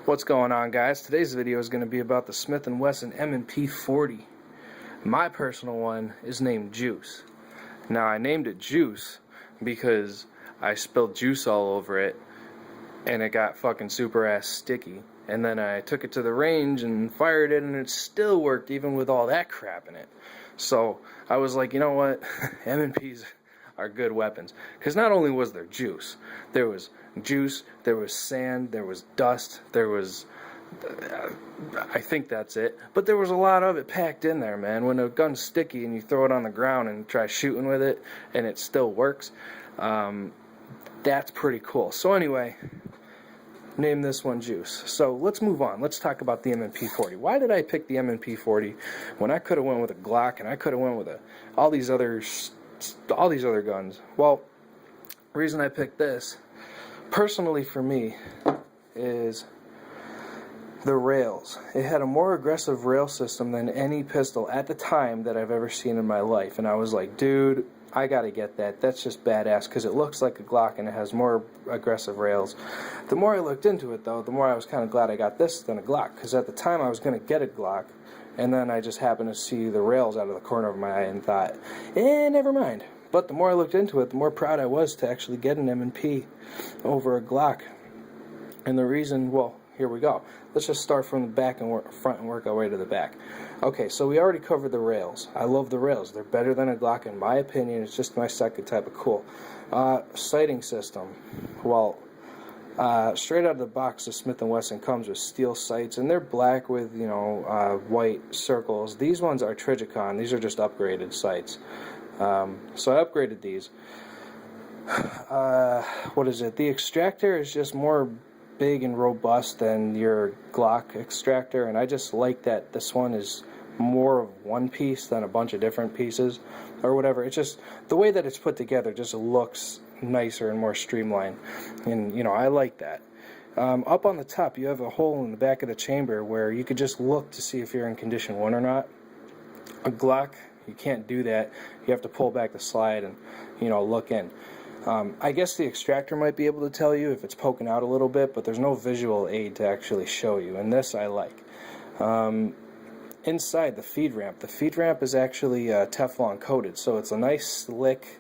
What's going on, guys? Today's video is going to be about the Smith & Wesson M&P 40. My personal one is named Juice. Now, I named it Juice because I spilled juice all over it and it got fucking super ass sticky. And then I took it to the range and fired it and it still worked even with all that crap in it. So I was like, you know what? M&Ps are good weapons. Because not only was there juice, there was sand, there was dust, there was, I think that's it. But there was a lot of it packed in there, man. When a gun's sticky and you throw it on the ground and try shooting with it and it still works, that's pretty cool. So anyway, name this one Juice. So let's move on. Let's talk about the M&P 40. Why did I pick the M&P 40 when I could have went with a Glock and I could have went with all these other guns? Well, the reason I picked this, personally for me, is the rails. It had a more aggressive rail system than any pistol at the time that I've ever seen in my life. And I was like, dude, I gotta get that. That's just badass because it looks like a Glock and it has more aggressive rails. The more I looked into it, though, the more I was kind of glad I got this than a Glock, because at the time I was going to get a Glock, and then I just happened to see the rails out of the corner of my eye and thought, never mind. But the more I looked into it, the more proud I was to actually get an M&P over a Glock. And the reason, well, here we go. Let's just start from the back and front and work our way to the back. Okay, so we already covered the rails. I love the rails. They're better than a Glock in my opinion. It's just my second type of cool. Sighting system. Well, straight out of the box, the Smith & Wesson comes with steel sights, and they're black with, white circles. These ones are Trigicon. These are just upgraded sights. So I upgraded these. What is it? The extractor is just more big and robust than your Glock extractor, and I just like that this one is more of one piece than a bunch of different pieces or whatever. It's just the way that it's put together just looks nicer and more streamlined, and I like that. Up on the top you have a hole in the back of the chamber where you could just look to see if you're in condition 1 or not. A Glock, you can't do that. You have to pull back the slide and look in. I guess the extractor might be able to tell you if it's poking out a little bit, but there's no visual aid to actually show you, and this I like. Inside the feed ramp is actually Teflon coated, so it's a nice slick,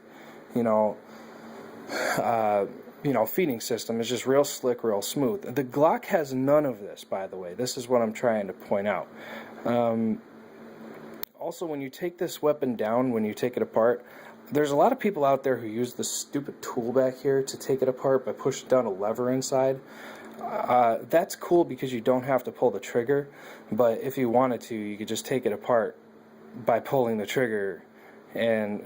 feeding system. It's just real slick, real smooth. The Glock has none of this, by the way. This is what I'm trying to point out. Also, when you take this weapon down, when you take it apart, there's a lot of people out there who use this stupid tool back here to take it apart by pushing down a lever inside. That's cool because you don't have to pull the trigger, but if you wanted to, you could just take it apart by pulling the trigger and,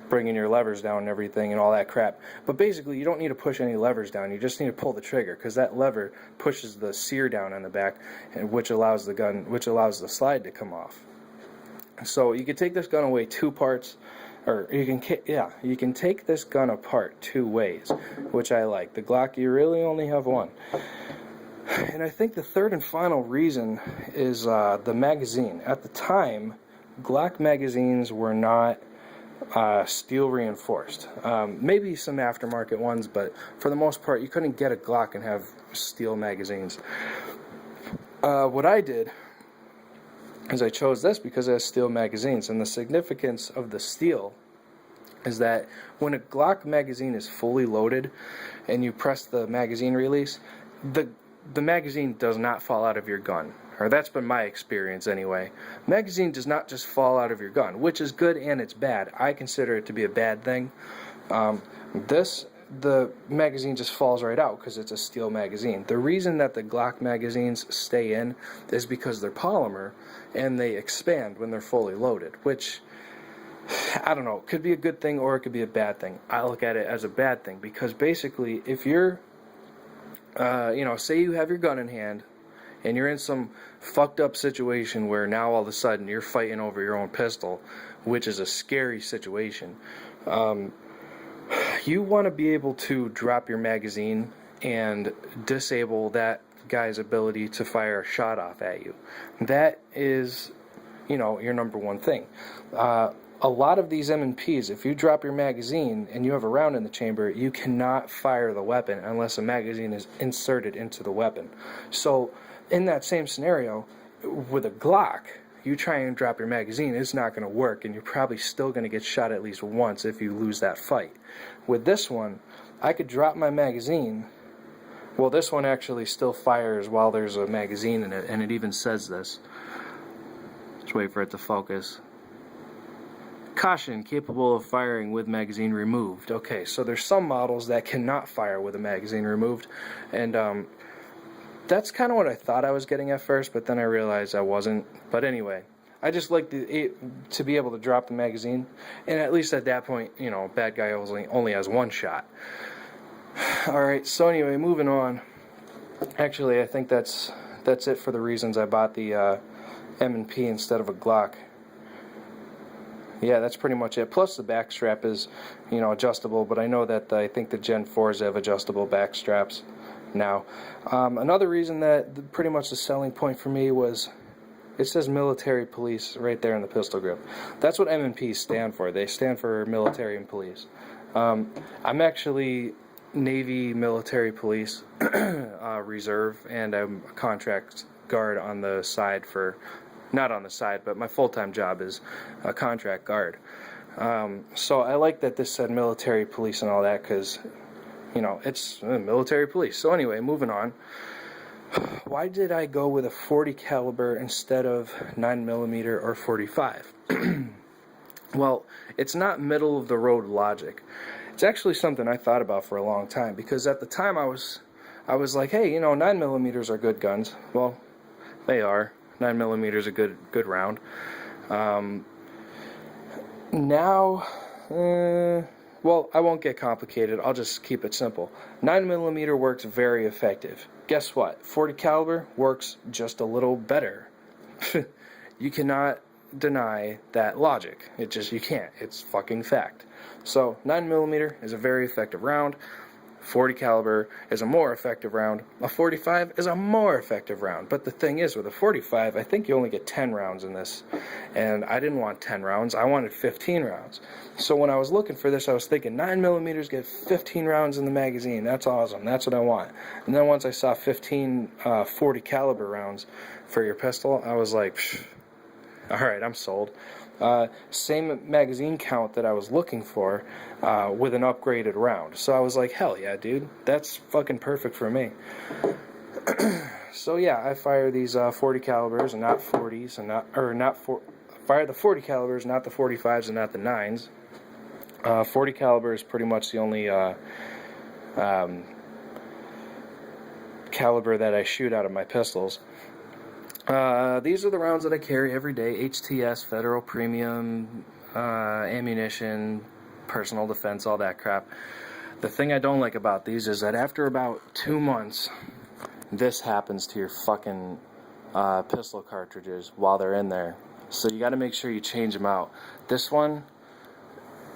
bringing your levers down and everything and all that crap. But basically, you don't need to push any levers down. You just need to pull the trigger, because that lever pushes the sear down on the back, which allows the slide to come off. So you can take this gun away two parts. Or you can take this gun apart two ways, which I like. The Glock, you really only have one. And I think the third and final reason is the magazine. At the time, Glock magazines were not steel reinforced. Maybe some aftermarket ones, but for the most part, you couldn't get a Glock and have steel magazines. What I did is I chose this because it has steel magazines, and the significance of the steel is that when a Glock magazine is fully loaded and you press the magazine release, the magazine does not fall out of your gun, or that's been my experience anyway. Magazine does not just fall out of your gun, which is good and it's bad. I consider it to be a bad thing. The magazine just falls right out because it's a steel magazine. The reason that the Glock magazines stay in is because they're polymer and they expand when they're fully loaded, which, I don't know, could be a good thing or it could be a bad thing. I look at it as a bad thing because basically if you're, say you have your gun in hand and you're in some fucked up situation where now all of a sudden you're fighting over your own pistol, which is a scary situation, you want to be able to drop your magazine and disable that guy's ability to fire a shot off at you. That is, your number one thing. a lot of these M&Ps, if you drop your magazine and you have a round in the chamber, you cannot fire the weapon unless a magazine is inserted into the weapon. So in that same scenario, with a Glock, you try and drop your magazine, it's not going to work, and you're probably still going to get shot at least once if you lose that fight. With this one, I could drop my magazine. Well, this one actually still fires while there's a magazine in it, and it even says this. Let's wait for it to focus. Caution, capable of firing with magazine removed. Okay, so there's some models that cannot fire with a magazine removed, and that's kind of what I thought I was getting at first, but then I realized I wasn't. But anyway, I just like to be able to drop the magazine, and at least at that point, you know, bad guy only has one shot. Alright, so anyway, moving on. Actually, I think that's it for the reasons I bought the M&P instead of a Glock. Yeah, that's pretty much it. Plus the back strap is, you know, adjustable, but I know that I think the Gen 4s have adjustable back straps now. Another reason that pretty much the selling point for me was it says military police right there in the pistol grip. That's what M&Ps stand for. They stand for military and police. I'm actually Navy military police reserve, and I'm a contract guard on the side for, not on the side, but my full-time job is a contract guard. So I like that this said military police and all that, because, you know, it's military police. So anyway, moving on. Why did I go with a 40 caliber instead of 9mm or 45? Well, it's not middle of the road logic. It's actually something I thought about for a long time, because at the time I was like, hey, you know, 9mm are good guns. Well, they are. 9mm is a good round. Now, well, I won't get complicated. I'll just keep it simple. 9mm works very effective. Guess what? 40 caliber works just a little better. You cannot deny that logic. You can't. It's fucking fact. So 9mm is a very effective round. 40 caliber is a more effective round. A 45 is a more effective round. But the thing is, with a 45, I think you only get 10 rounds in this. And I didn't want 10 rounds. I wanted 15 rounds. So when I was looking for this, I was thinking 9mm get 15 rounds in the magazine. That's awesome. That's what I want. And then once I saw 15 40 caliber rounds for your pistol, I was like, alright, I'm sold. Same magazine count that I was looking for with an upgraded round. So I was like, hell yeah, dude, that's fucking perfect for me. So yeah, I fire these 40 calibers and not 40s, and fire the 40 calibers, not the 45s and not the 9s. 40 caliber is pretty much the only caliber that I shoot out of my pistols. These are the rounds that I carry every day. HTS, Federal Premium, ammunition, personal defense, all that crap. The thing I don't like about these is that after about 2 months, this happens to your fucking pistol cartridges while they're in there. So you gotta make sure you change them out. This one,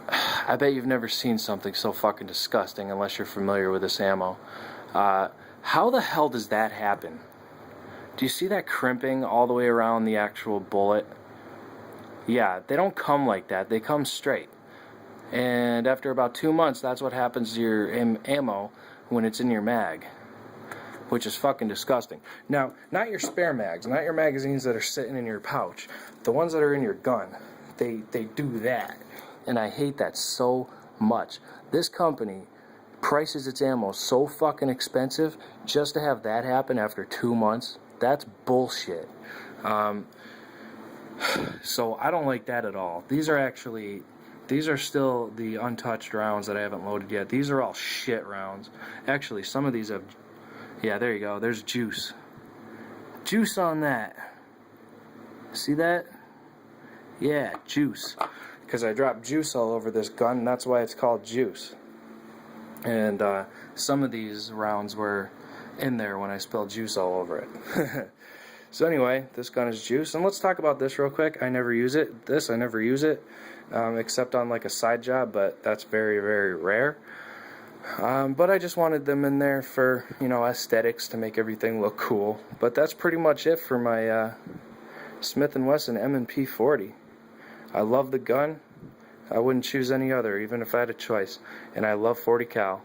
I bet you've never seen something so fucking disgusting unless you're familiar with this ammo. How the hell does that happen? Do you see that crimping all the way around the actual bullet? Yeah, they don't come like that. They come straight. And after about 2 months, that's what happens to your ammo when it's in your mag, which is fucking disgusting. Now, not your spare mags, not your magazines that are sitting in your pouch. The ones that are in your gun, they do that. And I hate that so much. This company prices its ammo so fucking expensive just to have that happen after 2 months. That's bullshit. So I don't like that at all. These are still the untouched rounds that I haven't loaded yet. These are all shit rounds. Actually, some of these have, yeah, there you go. There's juice. Juice on that. See that? Yeah, juice. Because I dropped juice all over this gun, and that's why it's called juice. And some of these rounds were in there when I spilled juice all over it. So anyway, this gun is juice. And let's talk about this real quick. I never use it. I never use it. Except on like a side job, but that's very, very rare. But I just wanted them in there for, you know, aesthetics, to make everything look cool. But that's pretty much it for my Smith & Wesson M&P 40. I love the gun. I wouldn't choose any other, even if I had a choice. And I love 40 cal.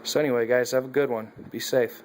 So anyway, guys, have a good one. Be safe.